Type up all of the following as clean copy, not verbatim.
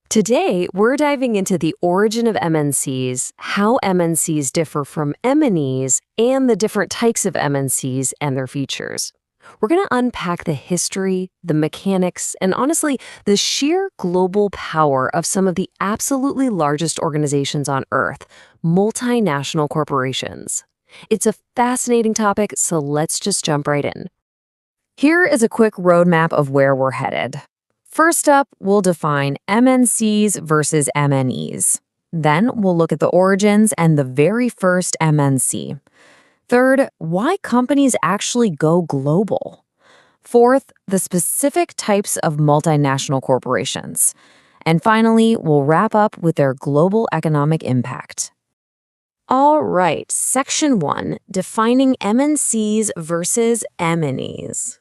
Today, we're diving into the origin of MNCs, how MNCs differ from MNEs, and the different types of MNCs and their features. We're going to unpack the history, the mechanics, and honestly, the sheer global power of some of the absolutely largest organizations on Earth, multinational corporations. It's a fascinating topic, so let's just jump right in. Here is a quick roadmap of where we're headed. First up, we'll define MNCs versus MNEs. Then we'll look at the origins and the very first MNC. Third, why companies actually go global. Fourth, the specific types of multinational corporations. And finally, we'll wrap up with their global economic impact. All right, Section 1, defining MNCs versus MNEs.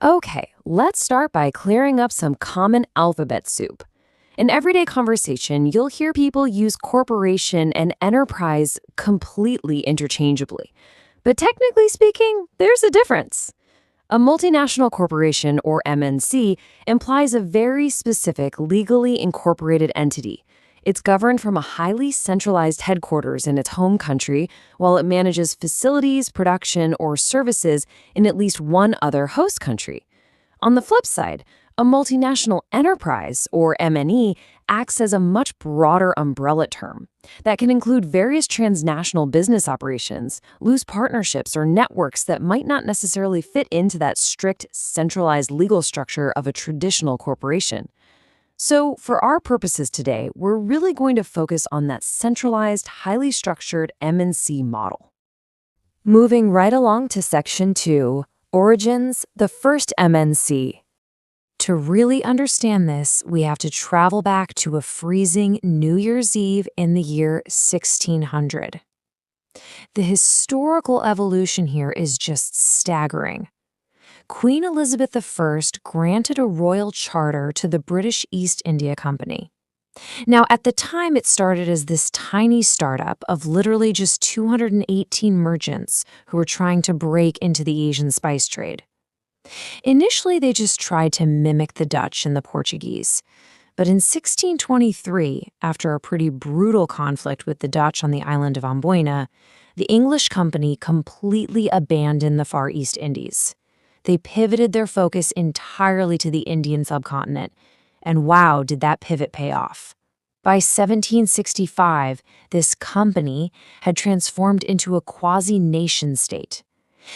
Okay, let's start by clearing up some common alphabet soup. In everyday conversation, you'll hear people use corporation and enterprise completely interchangeably. But technically speaking, there's a difference. A multinational corporation, or MNC, implies a very specific legally incorporated entity. It's governed from a highly centralized headquarters in its home country, while it manages facilities, production, or services in at least one other host country. On the flip side, a multinational enterprise, or MNE, acts as a much broader umbrella term that can include various transnational business operations, loose partnerships, or networks that might not necessarily fit into that strict, centralized legal structure of a traditional corporation. So, for our purposes today, we're really going to focus on that centralized, highly structured MNC model. Moving right along to Section 2, Origins, the first MNC. To really understand this, we have to travel back to a freezing New Year's Eve in the year 1600. The historical evolution here is just staggering. Queen Elizabeth I granted a royal charter to the British East India Company. Now, at the time, it started as this tiny startup of literally just 218 merchants who were trying to break into the Asian spice trade. Initially, they just tried to mimic the Dutch and the Portuguese. But in 1623, after a pretty brutal conflict with the Dutch on the island of Amboina, the English company completely abandoned the Far East Indies. They pivoted their focus entirely to the Indian subcontinent, and wow, did that pivot pay off. By 1765, this company had transformed into a quasi-nation state.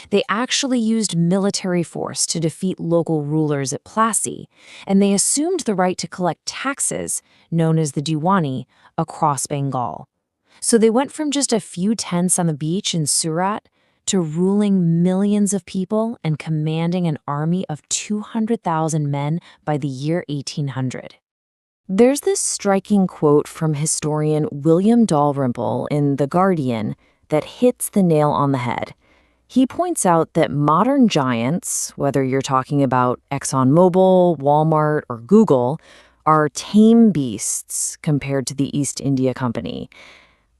They actually used military force to defeat local rulers at Plassey, and they assumed the right to collect taxes, known as the Diwani, across Bengal. So they went from just a few tents on the beach in Surat to ruling millions of people and commanding an army of 200,000 men by the year 1800. There's this striking quote from historian William Dalrymple in The Guardian that hits the nail on the head. He points out that modern giants, whether you're talking about ExxonMobil, Walmart, or Google, are tame beasts compared to the East India Company.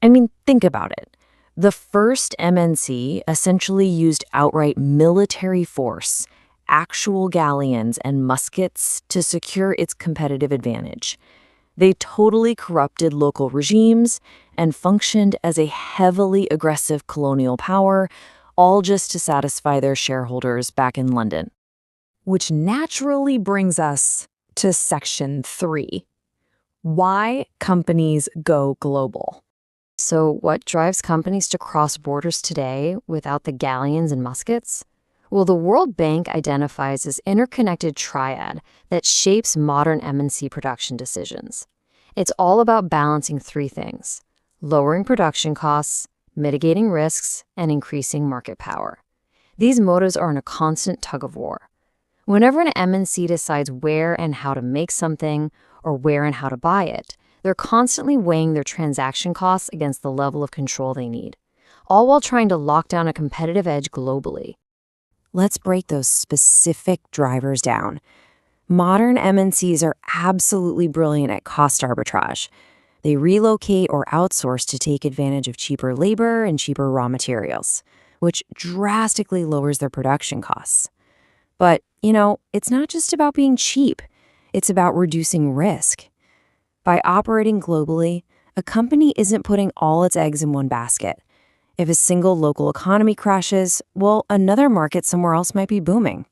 I mean, think about it. The first MNC essentially used outright military force, actual galleons and muskets to secure its competitive advantage. They totally corrupted local regimes and functioned as a heavily aggressive colonial power, all just to satisfy their shareholders back in London. Which naturally brings us to Section 3. Why companies go global. So what drives companies to cross borders today without the galleons and muskets? Well, the World Bank identifies this interconnected triad that shapes modern MNC production decisions. It's all about balancing three things: lowering production costs, mitigating risks, and increasing market power. These motives are in a constant tug-of-war. Whenever an MNC decides where and how to make something, or where and how to buy it, they're constantly weighing their transaction costs against the level of control they need, all while trying to lock down a competitive edge globally. Let's break those specific drivers down. Modern MNCs are absolutely brilliant at cost arbitrage. They relocate or outsource to take advantage of cheaper labor and cheaper raw materials, which drastically lowers their production costs. But, it's not just about being cheap. It's about reducing risk. By operating globally, a company isn't putting all its eggs in one basket. If a single local economy crashes, well, another market somewhere else might be booming.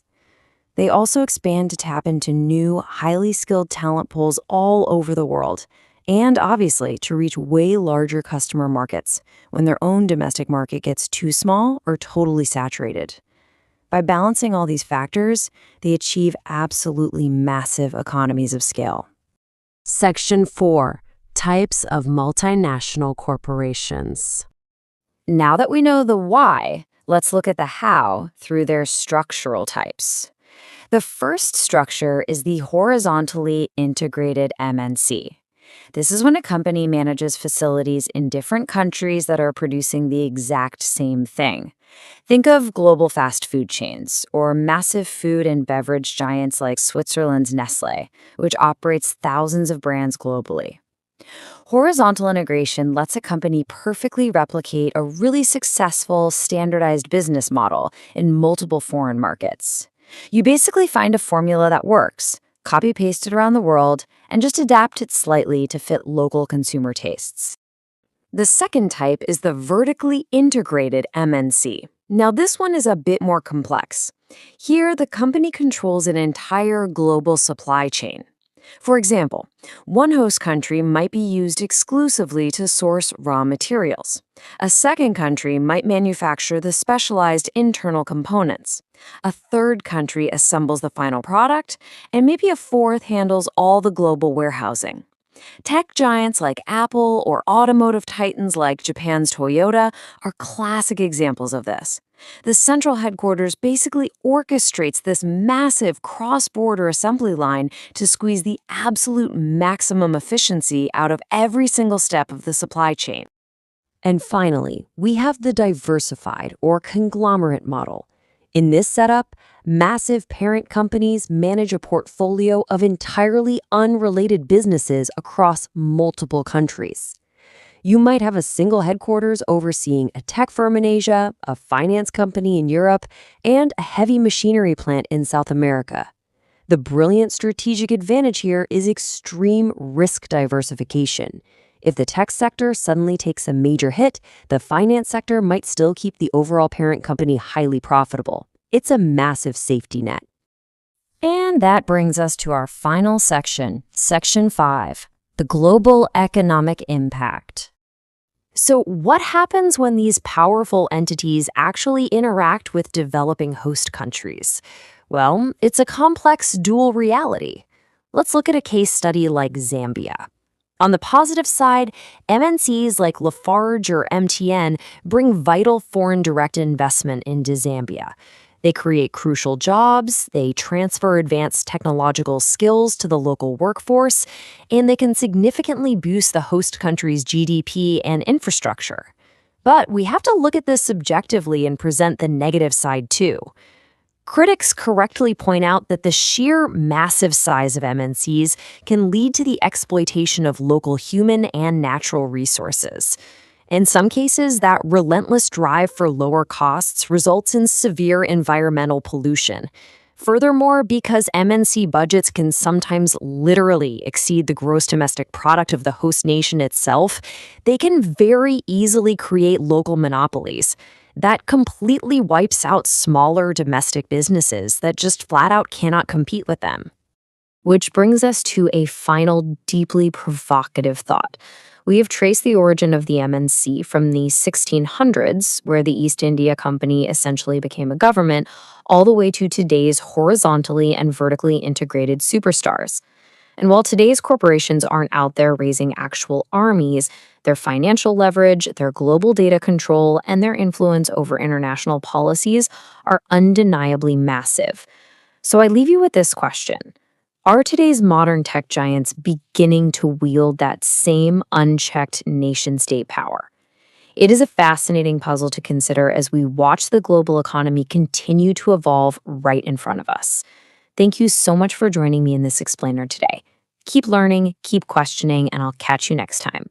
They also expand to tap into new, highly skilled talent pools all over the world, and obviously to reach way larger customer markets when their own domestic market gets too small or totally saturated. By balancing all these factors, they achieve absolutely massive economies of scale. Section 4. Types of multinational corporations. Now that we know the why, let's look at the how through their structural types. The first structure is the horizontally integrated MNC. This is when a company manages facilities in different countries that are producing the exact same thing. Think of global fast food chains or massive food and beverage giants like Switzerland's Nestlé, which operates thousands of brands globally. Horizontal integration lets a company perfectly replicate a really successful, standardized business model in multiple foreign markets. You basically find a formula that works, copy-paste it around the world, and just adapt it slightly to fit local consumer tastes. The second type is the vertically integrated MNC. Now, this one is a bit more complex. Here, the company controls an entire global supply chain. For example, one host country might be used exclusively to source raw materials. A second country might manufacture the specialized internal components. A third country assembles the final product, and maybe a fourth handles all the global warehousing. Tech giants like Apple or automotive titans like Japan's Toyota are classic examples of this. The central headquarters basically orchestrates this massive cross-border assembly line to squeeze the absolute maximum efficiency out of every single step of the supply chain. And finally, we have the diversified or conglomerate model. In this setup, massive parent companies manage a portfolio of entirely unrelated businesses across multiple countries. You might have a single headquarters overseeing a tech firm in Asia, a finance company in Europe, and a heavy machinery plant in South America. The brilliant strategic advantage here is extreme risk diversification. If the tech sector suddenly takes a major hit, the finance sector might still keep the overall parent company highly profitable. It's a massive safety net. And that brings us to our final section, Section 5, the global economic impact. So what happens when these powerful entities actually interact with developing host countries? Well, it's a complex dual reality. Let's look at a case study like Zambia. On the positive side, MNCs like Lafarge or MTN bring vital foreign direct investment into Zambia. They create crucial jobs, they transfer advanced technological skills to the local workforce, and they can significantly boost the host country's GDP and infrastructure. But we have to look at this subjectively and present the negative side too. Critics correctly point out that the sheer massive size of MNCs can lead to the exploitation of local human and natural resources. In some cases, that relentless drive for lower costs results in severe environmental pollution. Furthermore, because MNC budgets can sometimes literally exceed the gross domestic product of the host nation itself, they can very easily create local monopolies. That completely wipes out smaller domestic businesses that just flat out cannot compete with them. Which brings us to a final, deeply provocative thought. We have traced the origin of the MNC from the 1600s, where the East India Company essentially became a government, all the way to today's horizontally and vertically integrated superstars. And while today's corporations aren't out there raising actual armies, their financial leverage, their global data control, and their influence over international policies are undeniably massive. So I leave you with this question. Are today's modern tech giants beginning to wield that same unchecked nation-state power? It is a fascinating puzzle to consider as we watch the global economy continue to evolve right in front of us. Thank you so much for joining me in this explainer today. Keep learning, keep questioning, and I'll catch you next time.